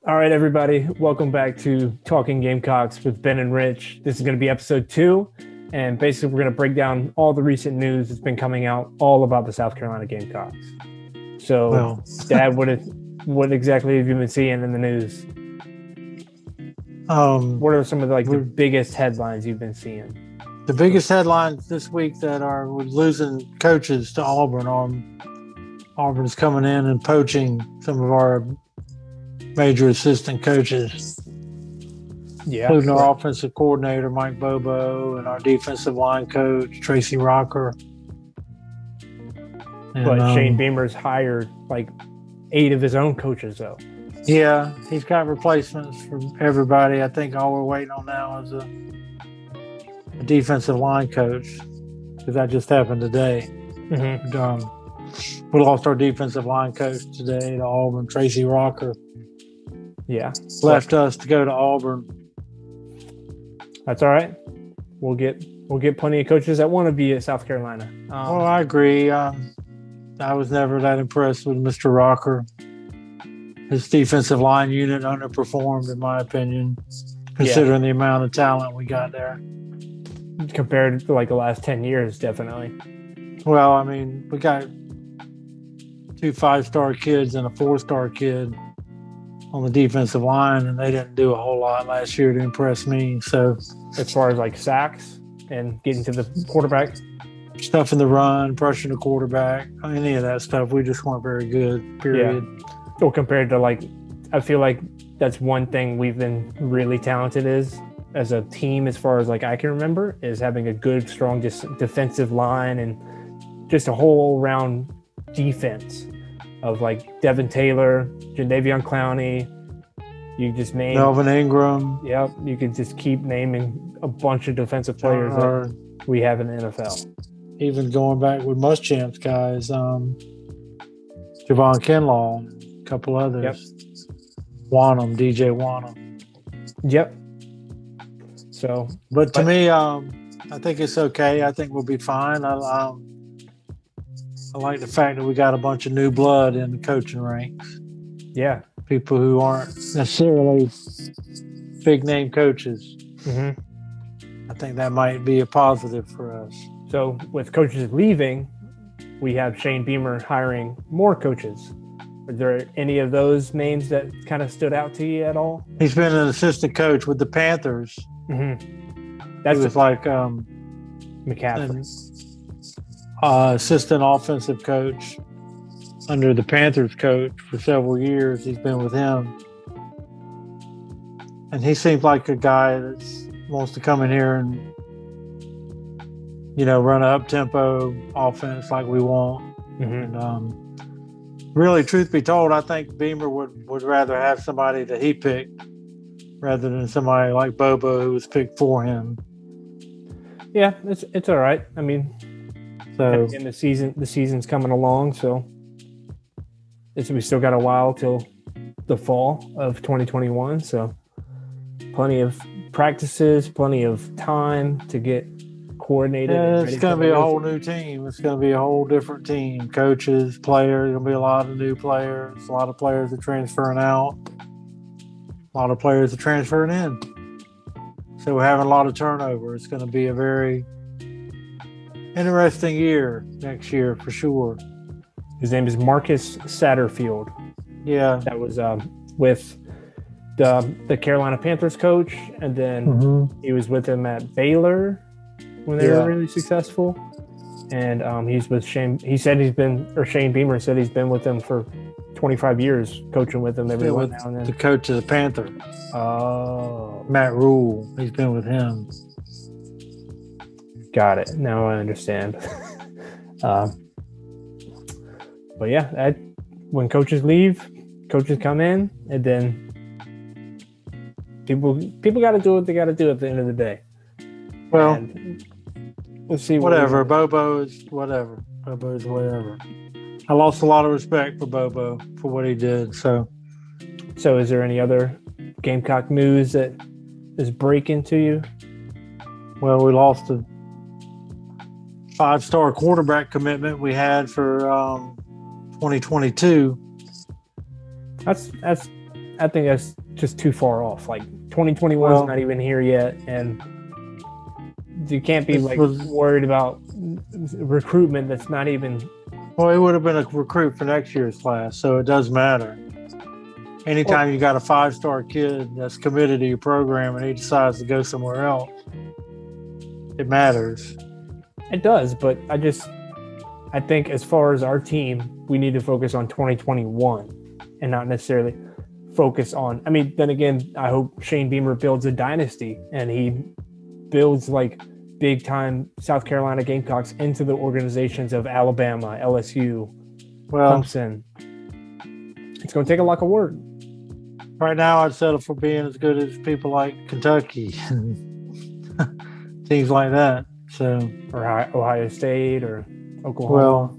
All right, everybody, welcome back to Talking Gamecocks with Ben and Rich. This is going to be episode 2, and basically we're going to break down all the recent news that's been coming out all about the South Carolina Gamecocks. So, Dad, what exactly have you been seeing in the news? What are some of the biggest headlines you've been seeing? The biggest headlines this week that are losing coaches to Auburn. Auburn's coming in and poaching some of our major assistant coaches, including our offensive coordinator, Mike Bobo, and our defensive line coach, Tracy Rocker. But Shane Beamer's hired 8 of his own coaches, though. Yeah, he's got replacements for everybody. I think all we're waiting on now is a defensive line coach, because that just happened today. Mm-hmm. We lost our defensive line coach today to Auburn, Tracy Rocker. Yeah. Left us to go to Auburn. That's all right. We'll get plenty of coaches that want to be at South Carolina. Well, I agree. I was never that impressed with Mr. Rocker. His defensive line unit underperformed, in my opinion, considering the amount of talent we got there. Compared to the last 10 years, definitely. Well, I mean, we got 2 5-star kids and a 4-star kid on the defensive line, and they didn't do a whole lot last year to impress me. So, as far as sacks and getting to the quarterback, stuff in the run, pressuring the quarterback, any of that stuff, we just weren't very good. Period. Yeah. Well, compared to I feel like that's one thing we've been really talented as a team, as far as I can remember, is having a good, strong defensive line and just a whole round defense of Devin Taylor, Jadavion Clowney. You just name Melvin Ingram. Yep, you could just keep naming a bunch of defensive players that we have in the NFL. Even going back with Muschamp's guys, Javon Kinlaw, a couple others. Yep. DJ Wanham. Yep. So, but to me, I think it's okay. I think we'll be fine. I like the fact that we got a bunch of new blood in the coaching ranks. Yeah. People who aren't necessarily big name coaches. Mm-hmm. I think that might be a positive for us. So with coaches leaving, we have Shane Beamer hiring more coaches. Are there any of those names that kind of stood out to you at all? He's been an assistant coach with the Panthers. Mm-hmm. That's McCaffrey. Assistant offensive coach under the Panthers coach for several years. He's been with him. And he seems like a guy that wants to come in here and, run an up-tempo offense like we want. Mm-hmm. And really, truth be told, I think Beamer would rather have somebody that he picked rather than somebody like Bobo who was picked for him. Yeah, it's all right. I mean, so in the season's coming along, so we still got a while till the fall of 2021. So plenty of practices, plenty of time to get coordinated. Yeah, it's going to be a whole new team. It's going to be a whole different team. Coaches, players, going to be a lot of new players. A lot of players are transferring out. A lot of players are transferring in. So we're having a lot of turnover. It's going to be a very interesting year next year for sure. His name is Marcus Satterfield. Yeah. That was with the Carolina Panthers coach, and then he was with him at Baylor when they were really successful. And he's with Shane. Shane Beamer said he's been with them for 25 years, coaching with them every now and then. The coach of the Panthers. Oh. Matt Rule. He's been with him. Got it. Now I understand. But yeah, when coaches leave, coaches come in, and then people got to do what they got to do at the end of the day. Well, and we'll see. Whatever. Bobo is whatever. Bobo is whatever. I lost a lot of respect for Bobo for what he did. So is there any other Gamecock news that is breaking to you? Well, we lost a 5-star quarterback commitment we had for 2022. That's I think that's just too far off. Like 2021 is not even here yet, and you can't be worried about recruitment that's not even. Well, it would have been a recruit for next year's class, so it does matter. Anytime you got a 5-star kid that's committed to your program and he decides to go somewhere else, it matters. It does, but I think as far as our team, we need to focus on 2021 and not necessarily focus on. I mean, then again, I hope Shane Beamer builds a dynasty and he builds like big time South Carolina Gamecocks into the organizations of Alabama, LSU, Clemson. It's going to take a lot of work. Right now, I'd settle for being as good as people like Kentucky and things like that. So, or Ohio State or Oklahoma. Well,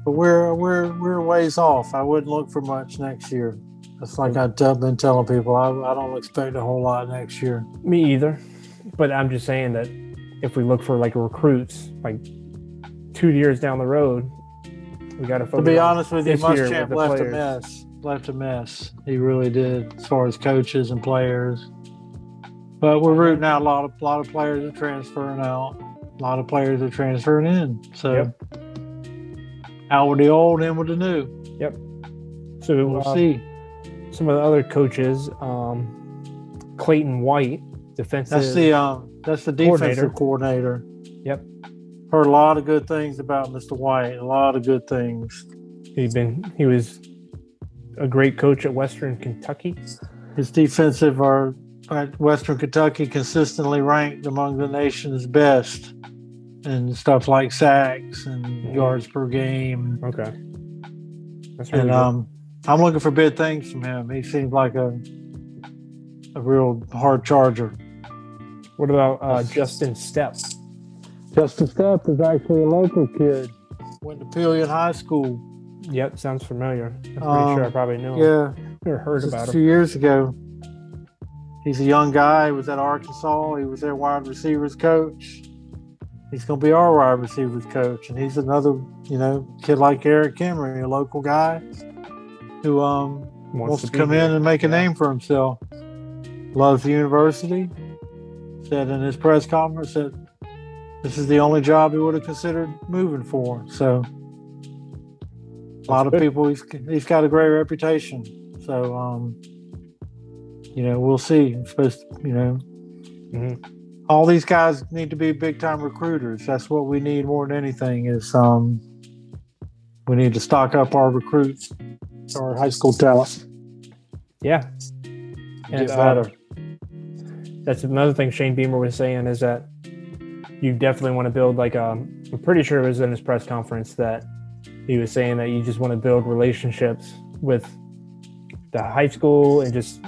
but we're a ways off. I wouldn't look for much next year. That's like I've been telling people. I don't expect a whole lot next year. Me either. But I'm just saying that if we look for like recruits, like 2 years down the road, we got to focus. To be honest with you, Muschamp left a mess. He really did, as far as coaches and players. But we're rooting out a lot of players are transferring out. A lot of players are transferring in. So out with the old, in with the new. Yep. So we'll see. Some of the other coaches, Clayton White, defensive. That's the defensive coordinator. Yep. Heard a lot of good things about Mr. White. A lot of good things. He was a great coach at Western Kentucky. His defensive are at Western Kentucky consistently ranked among the nation's best and stuff like sacks and yards per game. Okay. That's really good. I'm looking for big things from him. He seems like a real hard charger. What about Justin Stepp? Justin Stepp is actually a local kid. Went to Pillion High School. Yep, sounds familiar. I'm pretty sure I probably know him. Yeah. Never heard about him. A few years ago. He's a young guy. He was at Arkansas. He was their wide receivers coach. He's going to be our wide receivers coach. And he's another, kid like Eric Emery, a local guy who wants to come in and make a name for himself. Loves the university. Said in his press conference that this is the only job he would have considered moving for. So a lot of people, he's got a great reputation. So, we'll see. It's supposed to, all these guys need to be big-time recruiters. That's what we need more than anything is we need to stock up our recruits, our high school talent. Yeah. Get better. That's another thing Shane Beamer was saying is that you definitely want to build I'm pretty sure it was in his press conference that he was saying that you just want to build relationships with the high school and just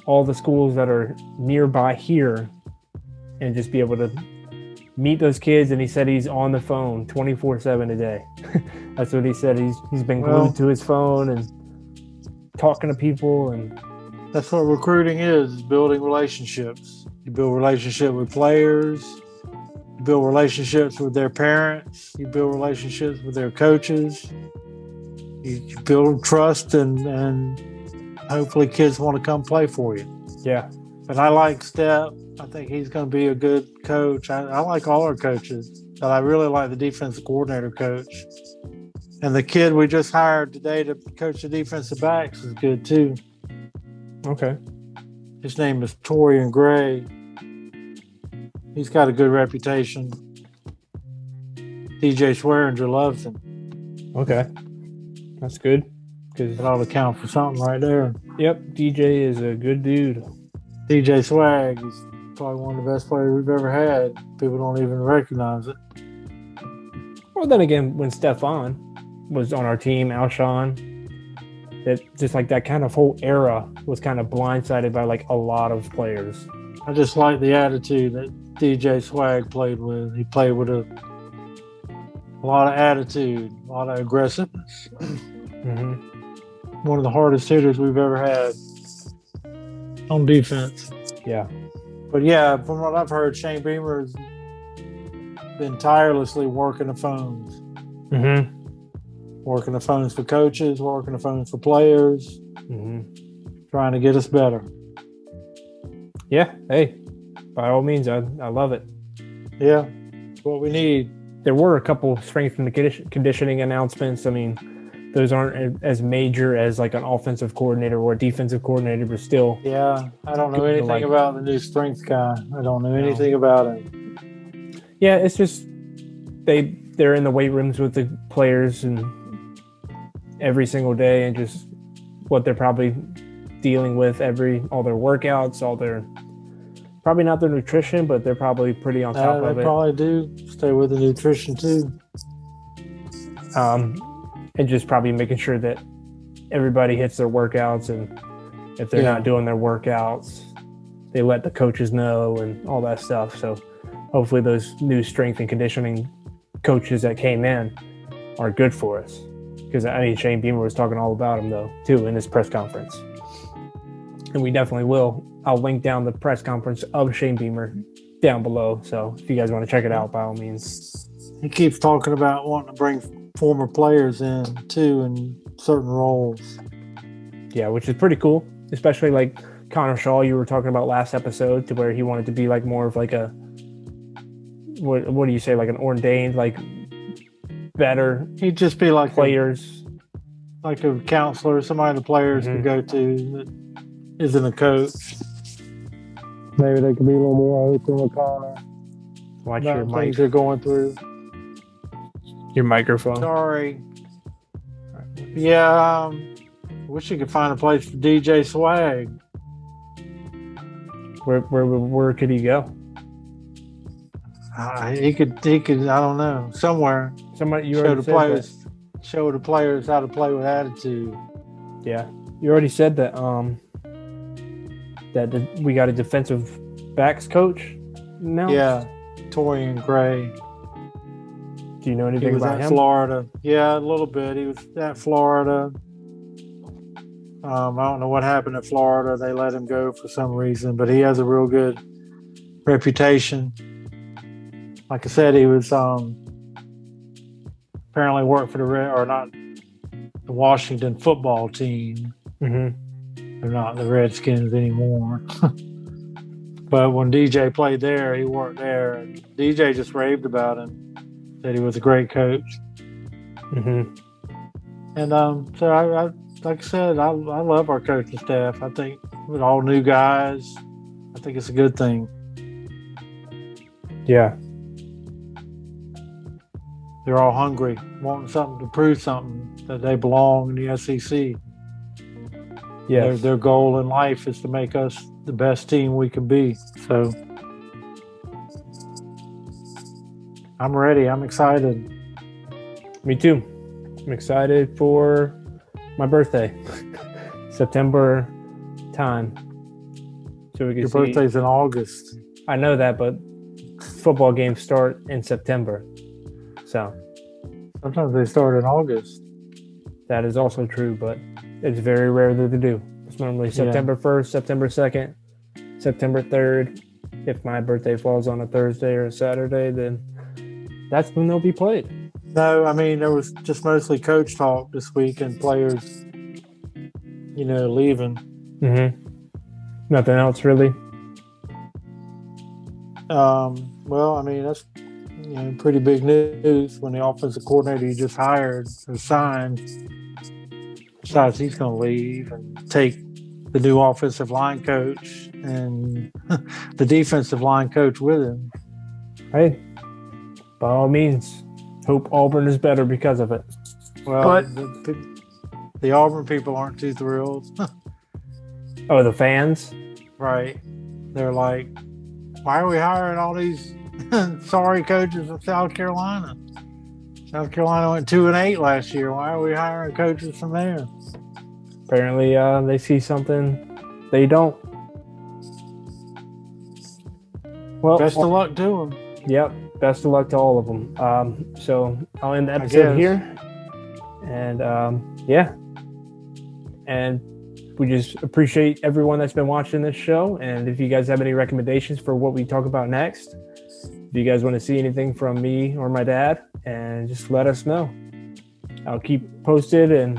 all the schools that are nearby here and just be able to meet those kids. And he said he's on the phone 24/7 a day. That's what he said. He's been glued to his phone and talking to people. And that's what recruiting is building relationships. You build relationship with players. You build relationships with their parents. You build relationships with their coaches. You build trust and hopefully kids want to come play for you. Yeah. But I like Stepp. I think he's going to be a good coach. I like all our coaches, but I really like the defensive coordinator coach. And the kid we just hired today to coach the defensive backs is good too. Okay. His name is Torian Gray. He's got a good reputation. DJ Swearinger loves him. Okay. That's good. It ought to count for something right there. Yep, DJ is a good dude. DJ Swag is probably one of the best players we've ever had. People don't even recognize it. Well, then again, when Stephon was on our team, Alshon, that just like that kind of whole era was kind of blindsided by like a lot of players. I just like the attitude that DJ Swag played with. He played with a lot of attitude, a lot of aggressiveness. Mm-hmm. One of the hardest hitters we've ever had on defense. Yeah. But yeah, from what I've heard, Shane Beamer has been tirelessly working the phones. Mm-hmm. Working the phones for coaches, working the phones for players. Hmm. trying to get us better. Yeah. Hey, by all means, I love it. Yeah, what we need. There were a couple strength and conditioning announcements. I mean, those aren't as major as like an offensive coordinator or a defensive coordinator, but still. Yeah, I don't know Good to, anything like- about the new strength guy. I don't know No. anything about him. Yeah, it's just they're in the weight rooms with the players and every single day, and just what they're probably dealing with all their workouts, all their probably not their nutrition, but they're probably pretty on top of They it. probably do stay with the nutrition too. And just probably making sure that everybody hits their workouts, and if they're not doing their workouts, they let the coaches know and all that stuff. So hopefully those new strength and conditioning coaches that came in are good for us. Because I mean, Shane Beamer was talking all about him though too in his press conference, and we definitely will. I'll link down the press conference of Shane Beamer down below. So if you guys want to check it out, by all means. He keeps talking about wanting to bring former players in too in certain roles. Yeah, which is pretty cool, especially like Connor Shaw you were talking about last episode, to where he wanted to be like more of like a what do you say, like an ordained, like better He'd just be like players, like a counselor, somebody the players can go to that isn't a coach. Maybe they could be a little more open with Connor. watch about your things they're going through. your microphone. Sorry. Yeah, wish you could find a place for DJ Swag. Where could he go? He could. I don't know. Somewhere. Somebody you Show already the said players. Show the players how to play with attitude. that. Yeah, you already said that. We got a defensive backs coach now. Yeah, Torian Gray. Do you know He anything was about at him? Florida. Yeah, a little bit. He was at Florida. I don't know what happened at Florida. They let him go for some reason, but he has a real good reputation. Like I said, he was apparently worked for the Washington football team. Mm-hmm. They're not the Redskins anymore. But when DJ played there, he worked there. And DJ just raved about him. Said he was a great coach. Mm-hmm. And so I like I said, I love our coaching staff. I think with all new guys, I think it's a good thing. Yeah. They're all hungry, wanting something to prove something that they belong in the SEC. Yes. Their goal in life is to make us the best team we can be. So I'm ready. I'm excited. Me too. I'm excited for my birthday, September time. So we can Your see. birthday's in August. I know that, but football games start in September. So Sometimes they start in August. that is also true, but it's very rare that they do. It's normally September 1st, September 2nd, September 3rd. If my birthday falls on a Thursday or a Saturday, then that's when they'll be played. No, I mean, there was just mostly coach talk this week and players, leaving. Mm-hmm. Nothing else really. Well, I mean, that's pretty big news when the offensive coordinator you just hired or signed decides he's going to leave and take the new offensive line coach and the defensive line coach with him. Hey, by all means, hope Auburn is better because of it. Well, But- the Auburn people aren't too thrilled. Oh, the fans? Right. They're like, why are we hiring all these sorry coaches from South Carolina? South Carolina went 2-8 last year. Why are we hiring coaches from there? Apparently, they see something they don't. Well, Best of luck to them. Yep. Best of luck to all of them. So I'll end the I episode guess. here. And yeah. And we just appreciate everyone that's been watching this show. And if you guys have any recommendations for what we talk about next, if you guys want to see anything from me or my dad, and just let us know. I'll keep posted and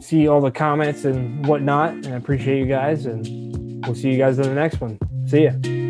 see all the comments and whatnot, and I appreciate you guys, and we'll see you guys in the next one. See ya.